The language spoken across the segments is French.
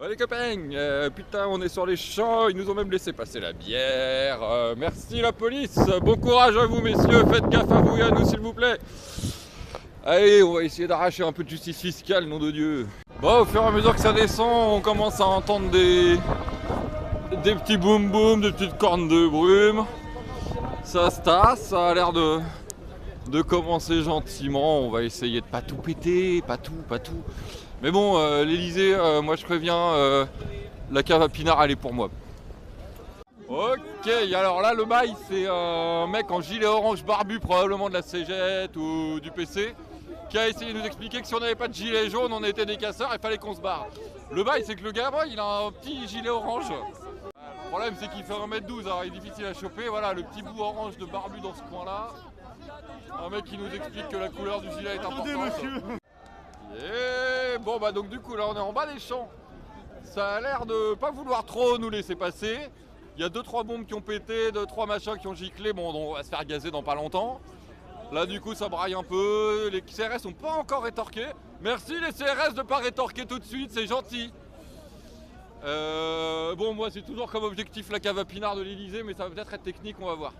Ouais les copains, putain on est sur les champs, ils nous ont même laissé passer la bière, merci la police, bon courage à vous messieurs, faites gaffe à vous et à nous s'il vous plaît. Allez, on va essayer d'arracher un peu de justice fiscale, nom de Dieu. Bon, au fur et à mesure que ça descend, on commence à entendre des petits boum boum, des petites cornes de brume. Ça se tasse, ça a l'air de commencer gentiment, on va essayer de pas tout péter, pas tout. Mais bon, l'Elysée, moi je préviens, la cave à pinard elle est pour moi. Ok, alors là le bail c'est un mec en gilet orange barbu, probablement de la CGT ou du PC, qui a essayé de nous expliquer que si on n'avait pas de gilet jaune, on était des casseurs, il fallait qu'on se barre. Le bail c'est que le gars, il a un petit gilet orange. Le problème c'est qu'il fait 1m12, alors il est difficile à choper, voilà le petit bout orange de barbu dans ce coin là. Un mec qui nous explique que la couleur du gilet est importante. Et bon bah donc du coup là on est en bas des champs. Ça a l'air de pas vouloir trop nous laisser passer. Il y a 2-3 bombes qui ont pété, 2-3 machins qui ont giclé, bon on va se faire gazer dans pas longtemps. Là du coup ça braille un peu, les CRS sont pas encore rétorqués. Merci les CRS de pas rétorquer tout de suite, c'est gentil. Bon moi c'est toujours comme objectif la cave à pinard de l'Elysée, mais ça va peut-être être technique, on va voir.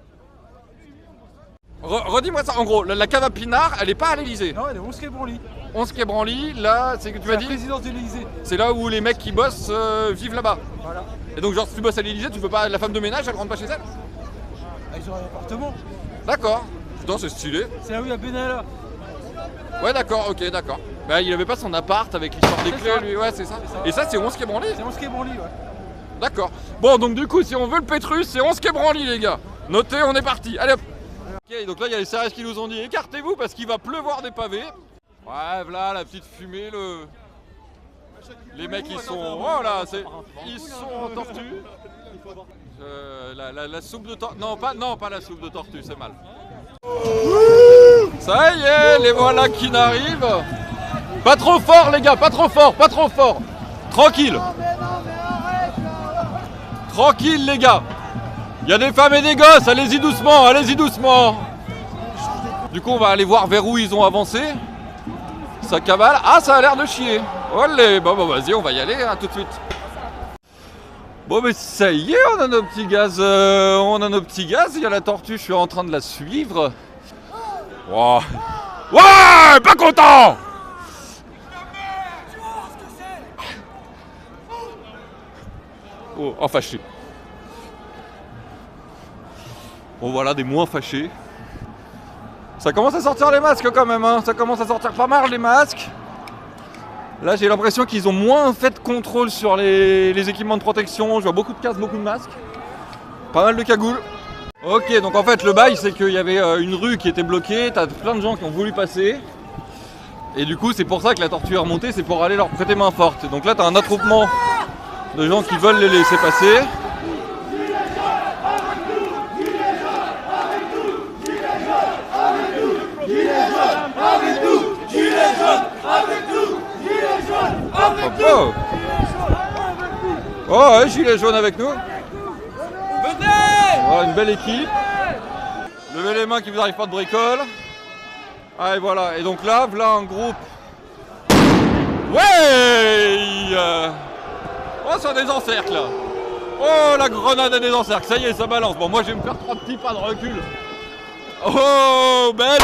Redis-moi ça, en gros, la cave à pinard, elle est pas à l'Elysée. Non, elle est 11 quai Branly. 11 quai Branly, là, c'est que tu m'as dit. La présidence de l'Elysée. C'est là où les mecs qui bossent vivent là-bas. Voilà. Et donc, genre, si tu bosses à l'Elysée, tu peux pas. La femme de ménage, elle rentre pas chez elle. Ah, ils ont un appartement. D'accord. Putain, c'est stylé. C'est là où il y a Benalla. Ouais, d'accord, ok, d'accord. Bah, il avait pas son appart avec l'histoire des clés, ça. lui. Ouais, c'est ça. Et ça, c'est 11 quai Branly. C'est 11 quai Branly, ouais. D'accord. Bon, donc, du coup, si on veut le Pétrus, c'est 11 quai Branly, les gars. Notez, on est parti. Allez hop. Ok, donc là, il y a les CRS qui nous ont dit écartez-vous parce qu'il va pleuvoir des pavés. Ouais, voilà la petite fumée, les mecs ils sont. Oh là, ils sont en tortue. La soupe de tortue. Non, pas la soupe de tortue, c'est mal. Ça y est, les voilà qui n'arrivent. Pas trop fort, les gars, pas trop fort. Tranquille. Tranquille, les gars. Il y a des femmes et des gosses, allez-y doucement. Du coup, on va aller voir vers où ils ont avancé. Ça cavale. Ah, ça a l'air de chier. Olé, bon, vas-y, on va y aller tout de suite. Bon, mais ça y est, on a nos petits gaz. Il y a la tortue, je suis en train de la suivre. Wow. Ouais, pas content. Oh, fâché. Bon, voilà, des moins fâchés. Ça commence à sortir les masques quand même, hein. Ça commence à sortir pas mal les masques. Là j'ai l'impression qu'ils ont moins fait de contrôle sur les équipements de protection. Je vois beaucoup de casques, beaucoup de masques. Pas mal de cagoules. Ok, donc en fait le bail c'est qu'il y avait une rue qui était bloquée, t'as plein de gens qui ont voulu passer. Et du coup c'est pour ça que la tortue est remontée, c'est pour aller leur prêter main forte. Donc là t'as un attroupement de gens qui veulent les laisser passer. Oh, ouais, gilet jaune avec nous. Venez. Voilà, une belle équipe. Levez les mains qui vous arrivent pas de bricole. Allez, voilà. Et donc là, voilà un groupe. Ouais. Oh, c'est un désencercle là. Oh, la grenade à désencercle. Ça y est, ça balance. Bon, moi, je vais me faire 3 petits pas de recul. Oh, belle.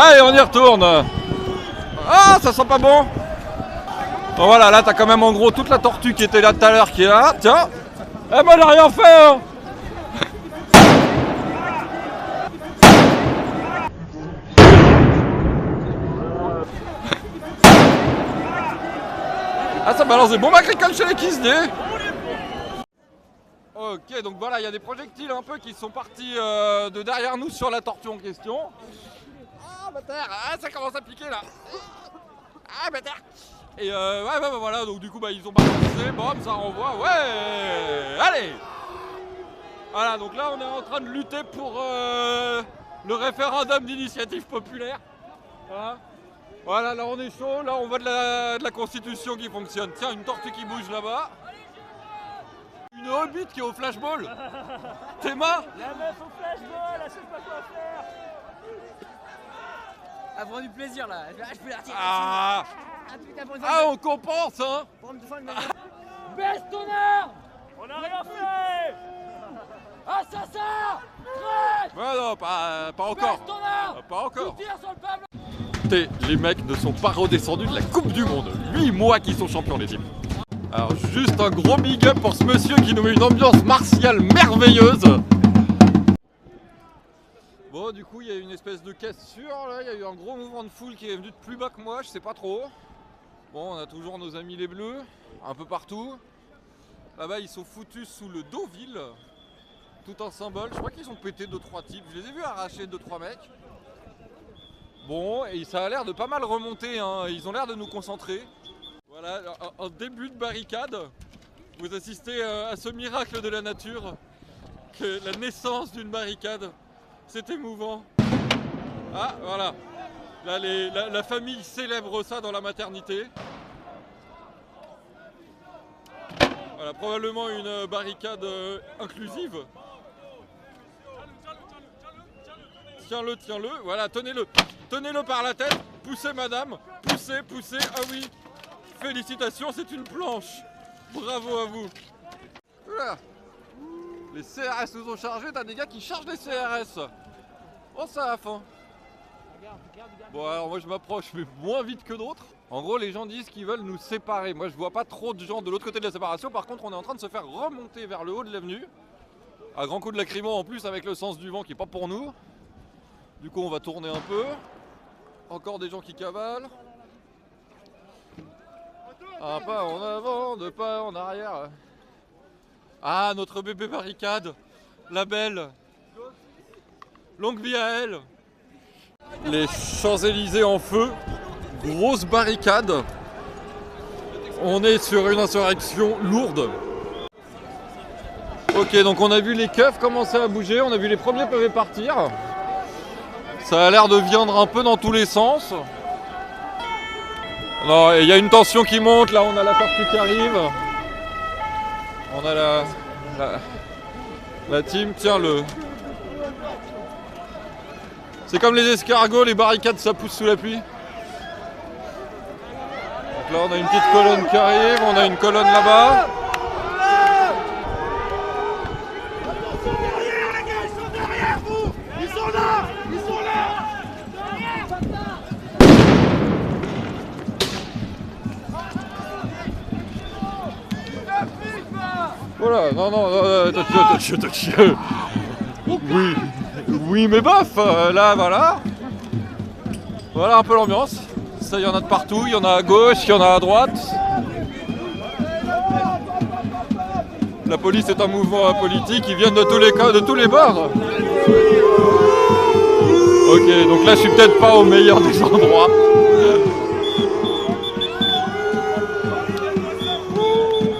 Allez, on y retourne. Ah, ça sent pas bon. Bon voilà, là t'as quand même en gros toute la tortue qui était là tout à l'heure qui est là. Tiens. Eh ben, j'ai rien fait, hein. Ah, ça balance des bombes agricoles chez les Kisdé. Ok, donc voilà, il y a des projectiles un peu qui sont partis de derrière nous sur la tortue en question. Ah, bâtard. Ah, ça commence à piquer là. Ah, bâtard. Et ouais, voilà, donc du coup ils ont balancé, bon, ça renvoie, ouais. Allez. Voilà, donc là on est en train de lutter pour le référendum d'initiative populaire. Voilà, là on est chaud, là on voit de la constitution qui fonctionne. Tiens, une tortue qui bouge là-bas. Une hobbit qui est au flashball. Théma. La meuf au flashball, elle sait pas quoi faire. Elle prend du plaisir là, je peux la retirer. Ah. Ah, on compense, hein. Baisse ton arme! On n'a rien fait! Assassin! Traite! Ouais, non, pas encore. Baisse ton arme! Pas encore. Tu tires sur le peuple! Les mecs ne sont pas redescendus de la Coupe du Monde. 8 mois qu'ils sont champions, les types. Alors, juste un gros big up pour ce monsieur qui nous met une ambiance martiale merveilleuse. Bon, du coup, il y a une espèce de cassure là. Il y a eu un gros mouvement de foule qui est venu de plus bas que moi, je sais pas trop. Bon, on a toujours nos amis les Bleus, un peu partout. Là-bas, ils sont foutus sous le Deauville. Tout un symbole. Je crois qu'ils ont pété 2-3 types. Je les ai vus arracher 2-3 mecs. Bon, et ça a l'air de pas mal remonter, hein. Ils ont l'air de nous concentrer. Voilà, un début de barricade. Vous assistez à ce miracle de la nature, que la naissance d'une barricade. C'est émouvant. Ah, voilà. Là, la famille célèbre ça dans la maternité. Voilà, probablement une barricade inclusive. Tiens-le, tiens-le. Voilà, tenez-le. Tenez-le par la tête. Poussez, madame. Poussez, poussez. Ah oui. Félicitations, c'est une planche. Bravo à vous. Voilà. Les CRS nous ont chargés. T'as des gars qui chargent les CRS. Oh, ça a faim. Bon, alors moi je m'approche, mais moins vite que d'autres. En gros, les gens disent qu'ils veulent nous séparer. Moi, je vois pas trop de gens de l'autre côté de la séparation. Par contre, on est en train de se faire remonter vers le haut de l'avenue. À grands coups de lacrymo en plus, avec le sens du vent qui est pas pour nous. Du coup, on va tourner un peu. Encore des gens qui cavalent. Un pas en avant, deux pas en arrière. Ah, notre bébé barricade. La belle. Longue vie à elle. Les Champs-Élysées en feu. Grosse barricade. On est sur une insurrection lourde. Ok, donc on a vu les keufs commencer à bouger. On a vu les premiers PV partir. Ça a l'air de viendre un peu dans tous les sens. Non, il y a une tension qui monte. Là, on a la tortue qui arrive. On a la team. Tiens, c'est comme les escargots, les barricades, ça pousse sous la pluie. Donc là, on a une petite colonne qui arrive. On a une colonne là-bas. Voilà, non, attention. Oui, mais bof, là, voilà. Voilà un peu l'ambiance. Ça, il y en a de partout, il y en a à gauche, il y en a à droite. La police est un mouvement politique, ils viennent de tous les bords. Ok, donc là, je suis peut-être pas au meilleur des endroits.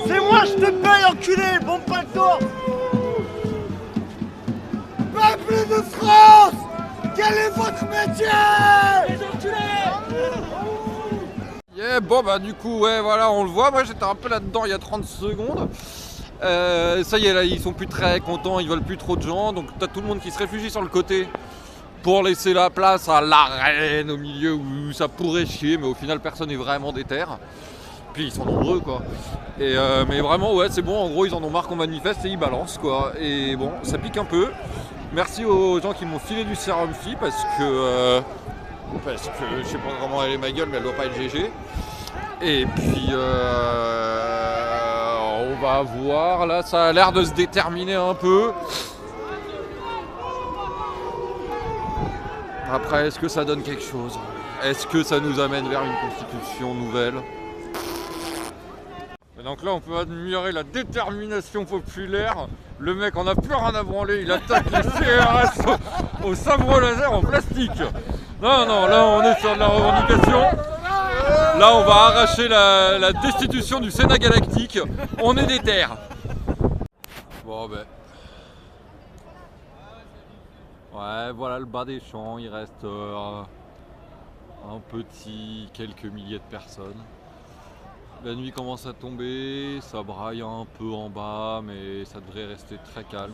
C'est moi, je te paye, enculé, bon pas le torse. Peuple de France, quel est votre métier? Les enculés! Yeah, bon bah du coup ouais voilà on le voit, moi j'étais un peu là-dedans il y a 30 secondes. Ça y est là ils sont plus très contents, ils veulent plus trop de gens, donc t'as tout le monde qui se réfugie sur le côté pour laisser la place à l'arène au milieu où ça pourrait chier, mais au final personne n'est vraiment déter. Puis ils sont nombreux quoi. Et mais vraiment ouais c'est bon, en gros ils en ont marre qu'on manifeste et ils balancent quoi. Et bon ça pique un peu. Merci aux gens qui m'ont filé du sérum phi parce que je sais pas comment elle est ma gueule mais elle doit pas être GG. Et puis on va voir là, ça a l'air de se déterminer un peu. Après est-ce que ça donne quelque chose? Est-ce que ça nous amène vers une constitution nouvelle? Et donc là on peut admirer la détermination populaire. Le mec en a plus rien à branler, il attaque les CRS au sabre laser en plastique. Non, là on est sur de la revendication. Là on va arracher la destitution du Sénat galactique. On est des terres. Bon ben. Ouais voilà le bas des champs, il reste un petit quelques milliers de personnes. La nuit commence à tomber, ça braille un peu en bas, mais ça devrait rester très calme.